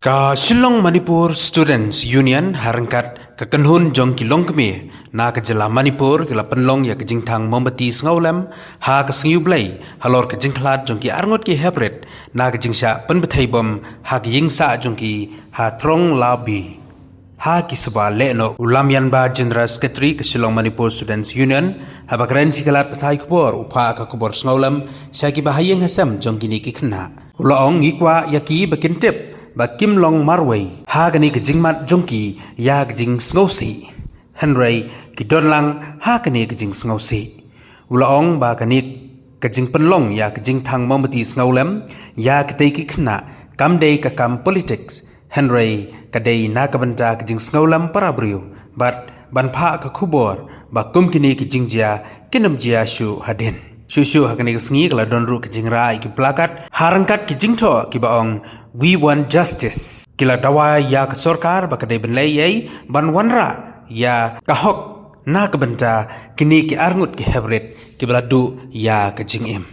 Ka Shillong Manipur Students Union harangkat ka kanhun jong ki longkmie na ka Jylla Manipur ki lapanlong ya ka jingthang mombati sngaulem ha ka sngyublai halor ka khlad jong ki arngut ki heprit na ka jingsha panbathai bom ha ka yingsa jong ki ha Tronglaobi ha ki saba leno ulamyan ba General Secretary ka Shillong Manipur Students Union ha bakran si kalat pathai kubor upha ka kubor sngaulem sya ki bahayeng hasam jong ki ni ki khna ulaong ngikwa yaki bakintip ba kim long marway ha gani ka jingmat jongki ya ka jing sngosi henry ki donlang ha gani ka jing sngosi ulaong ba gani ka jing penlong ya ka jing thang momati sngaulem ya ka tei ki khna kam dei ka kam politics henry ka dei na ka banta ka jing sngaulem parabriu but ban pha ka khubor ba kumkini ki jingjia kinam jia shu hadin Shushu hakani sngi kala donru ki jingra ki plakat harangkat ki jingtho ki baong we want justice kila dawa ya ka sarkar bakade benlai yai ban wanra ya ka hok na ka banta kini ki arngut ki heprit ki baladu ya ka jingim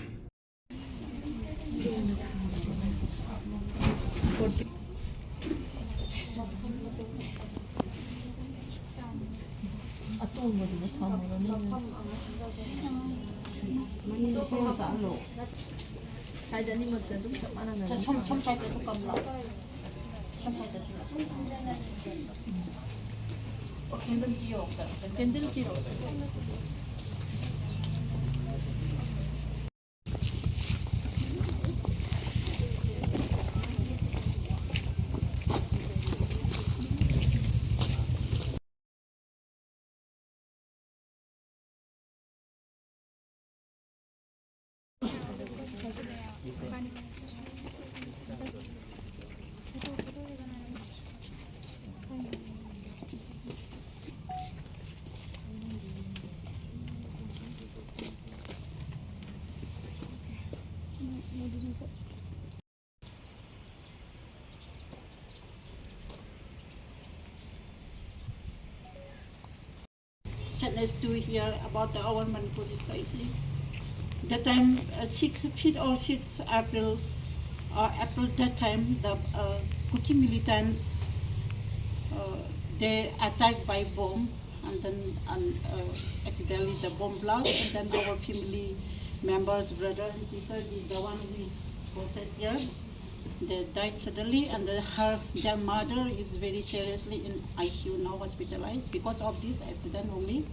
sadness to hear about our Manipuri crisis. That time, 5th or 6th April, that time, the Kuti militants, they attacked by bomb, and then accidentally the bomb blast, and then our family members, brother and sister, the one who is posted here, they died suddenly, and their mother is very seriously in ICU now, hospitalized. Because of this accident only,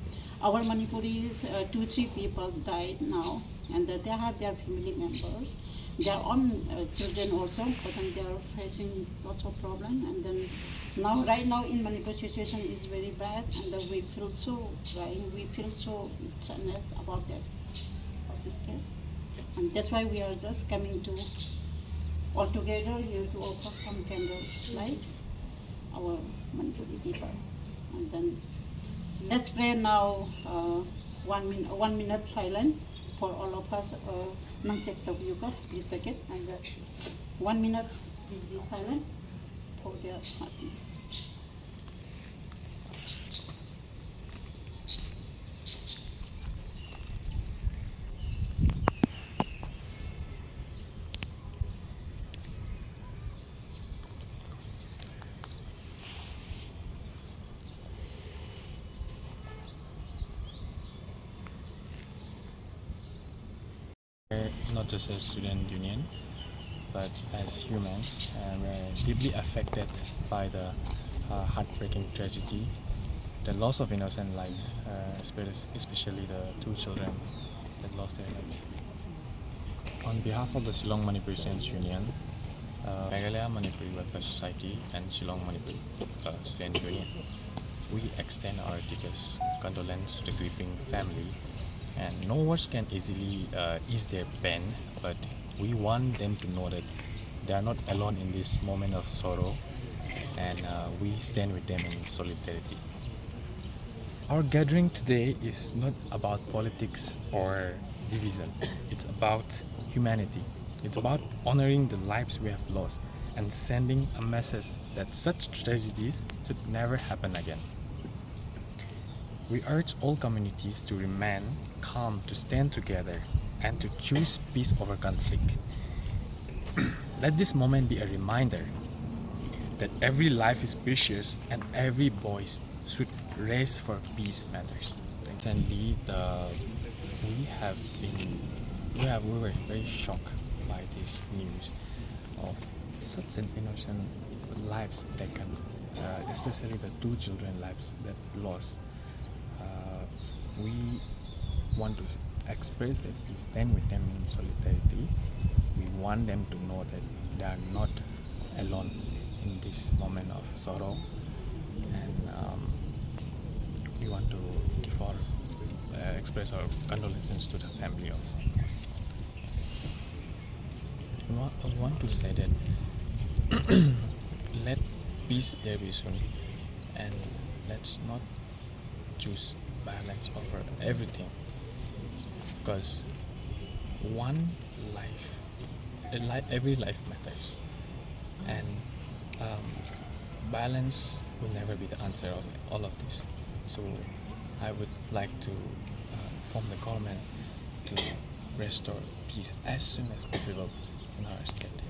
our Manipuris, 2-3 people died now, and they have their family members, their own children also, but then they are facing lots of problems. And then right now in Manipur situation is very bad, and we feel so crying, we feel so sadness about this case, and that's why we are just coming to all together here to offer some candle light our Manipuri people. And then let's pray now 1 minute silent for all of us. Nang check the view, please check it. And 1 minute, please be silent for their heart. Not just as student union, but as humans, we're deeply affected by the heartbreaking tragedy, the loss of innocent lives, especially the 2 children that lost their lives. On behalf of the Shillong Manipur Students Union, Meghalaya Manipuri Welfare Society and Shillong Manipur Student Union, we extend our deepest condolence to the grieving family. And no words can easily ease their pain, but we want them to know that they are not alone in this moment of sorrow, and we stand with them in solidarity. Our gathering today is not about politics or division. It's about humanity. It's about honoring the lives we have lost and sending a message that such tragedies should never happen again. We urge all communities to remain calm, to stand together, and to choose peace over conflict. Let this moment be a reminder that every life is precious and every voice should raise for peace matters. Recently, we were very shocked by this news of such an innocent lives taken, especially the 2 children lives that lost. We want to express that we stand with them in solidarity. We want them to know that they are not alone in this moment of sorrow, and we want to give our express our condolences to the family also. I want to say that let peace there be soon, and let's not choose violence over everything, because one life, every life matters, and violence will never be the answer of all of this. So I would like to form the government to restore peace as soon as possible in our state.